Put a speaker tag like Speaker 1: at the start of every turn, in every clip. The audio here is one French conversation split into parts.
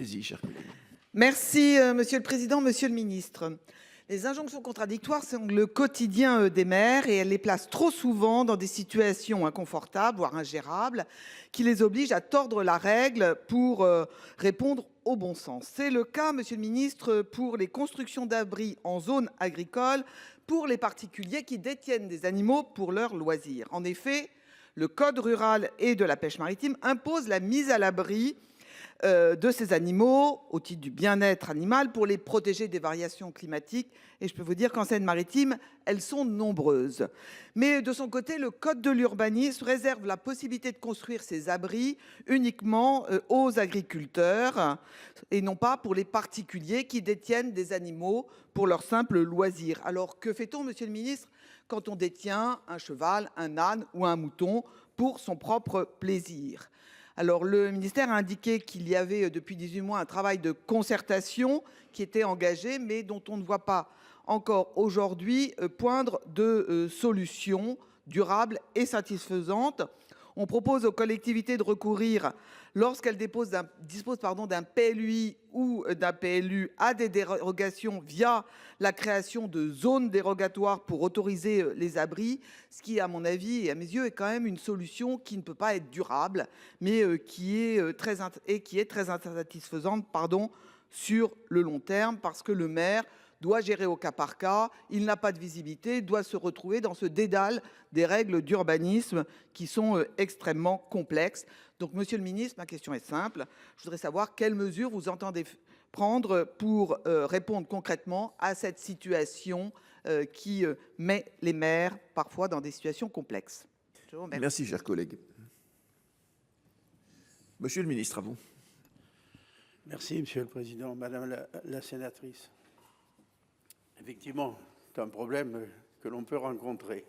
Speaker 1: Allez-y, cher collègue.
Speaker 2: Merci, Monsieur le Président, Monsieur le Ministre. Les injonctions contradictoires sont le quotidien des maires et elles les placent trop souvent dans des situations inconfortables, voire ingérables, qui les obligent à tordre la règle pour répondre au bon sens. C'est le cas, Monsieur le Ministre, pour les constructions d'abris en zone agricole pour les particuliers qui détiennent des animaux pour leurs loisirs. En effet, le Code rural et de la pêche maritime impose la mise à l'abri de ces animaux au titre du bien-être animal pour les protéger des variations climatiques. Et je peux vous dire qu'en Seine-Maritime, elles sont nombreuses. Mais de son côté, le Code de l'urbanisme réserve la possibilité de construire ces abris uniquement aux agriculteurs et non pas pour les particuliers qui détiennent des animaux pour leur simple loisir. Alors que fait-on, Monsieur le Ministre, quand on détient un cheval, un âne ou un mouton pour son propre plaisir? Alors, le ministère a indiqué qu'il y avait depuis 18 mois un travail de concertation qui était engagé, mais dont on ne voit pas encore aujourd'hui poindre de solutions durables et satisfaisantes. On propose aux collectivités de recourir, lorsqu'elles disposent d'un PLUI ou d'un PLU, à des dérogations via la création de zones dérogatoires pour autoriser les abris, ce qui, à mon avis et à mes yeux, est quand même une solution qui ne peut pas être durable, mais qui est très insatisfaisante sur le long terme, parce que le maire doit gérer au cas par cas, il n'a pas de visibilité, doit se retrouver dans ce dédale des règles d'urbanisme qui sont extrêmement complexes. Donc, Monsieur le Ministre, ma question est simple. Je voudrais savoir quelles mesures vous entendez prendre pour répondre concrètement à cette situation qui met les maires parfois dans des situations complexes. Je vous remercie.
Speaker 1: Merci, cher collègue. Monsieur le ministre, à vous.
Speaker 3: Merci, Monsieur le Président. Madame la sénatrice, effectivement, c'est un problème que l'on peut rencontrer.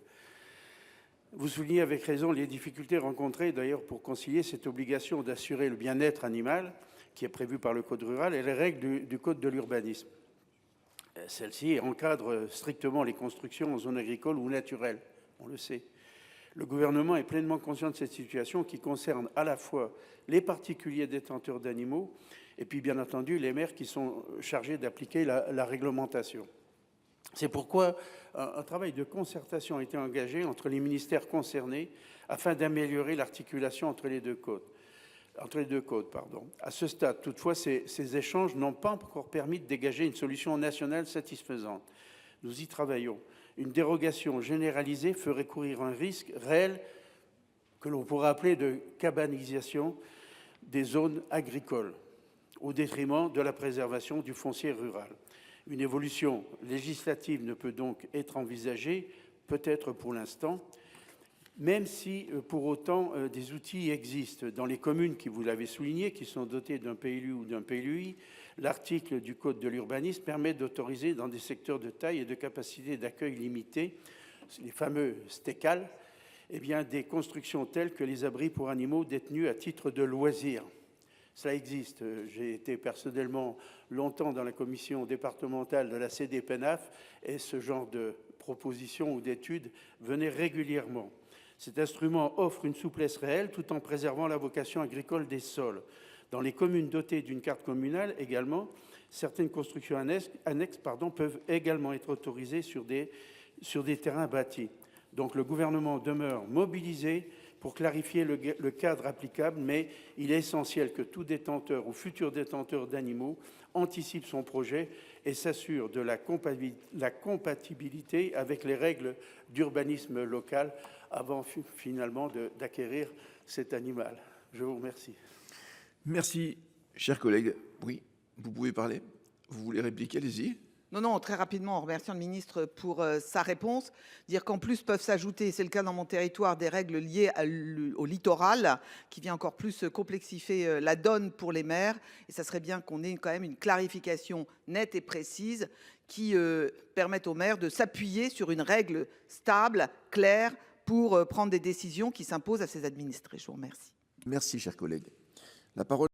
Speaker 3: Vous soulignez avec raison les difficultés rencontrées d'ailleurs pour concilier cette obligation d'assurer le bien-être animal qui est prévue par le Code rural et les règles du Code de l'urbanisme. Celle-ci encadre strictement les constructions en zone agricole ou naturelle, on le sait. Le gouvernement est pleinement conscient de cette situation qui concerne à la fois les particuliers détenteurs d'animaux et puis bien entendu les maires qui sont chargés d'appliquer la réglementation. C'est pourquoi un travail de concertation a été engagé entre les ministères concernés afin d'améliorer l'articulation entre les deux codes. À ce stade, toutefois, ces échanges n'ont pas encore permis de dégager une solution nationale satisfaisante. Nous y travaillons. Une dérogation généralisée ferait courir un risque réel que l'on pourrait appeler de cabanisation des zones agricoles, au détriment de la préservation du foncier rural. Une évolution législative ne peut donc être envisagée, peut-être pour l'instant, même si pour autant des outils existent. Dans les communes qui, vous l'avez souligné, qui sont dotées d'un PLU ou d'un PLUI, l'article du Code de l'urbanisme permet d'autoriser dans des secteurs de taille et de capacité d'accueil limitée, les fameux STECAL, des constructions telles que les abris pour animaux détenus à titre de loisir. Cela existe. J'ai été personnellement longtemps dans la commission départementale de la CDPENAF et ce genre de propositions ou d'études venait régulièrement. Cet instrument offre une souplesse réelle tout en préservant la vocation agricole des sols. Dans les communes dotées d'une carte communale également, certaines constructions annexes peuvent également être autorisées sur des terrains bâtis. Donc le gouvernement demeure mobilisé pour clarifier le cadre applicable, mais il est essentiel que tout détenteur ou futur détenteur d'animaux anticipe son projet et s'assure de la compatibilité avec les règles d'urbanisme local avant finalement d'acquérir cet animal. Je vous remercie.
Speaker 1: Merci, cher collègue. Oui, vous pouvez parler. Vous voulez répliquer, allez-y.
Speaker 2: Non, très rapidement, en remerciant le ministre pour sa réponse. Dire qu'en plus peuvent s'ajouter, c'est le cas dans mon territoire, des règles liées au littoral qui vient encore plus complexifier la donne pour les maires. Et ça serait bien qu'on ait quand même une clarification nette et précise qui permette aux maires de s'appuyer sur une règle stable, claire, pour prendre des décisions qui s'imposent à ses administrés. Je vous remercie.
Speaker 1: Merci, cher collègue. La parole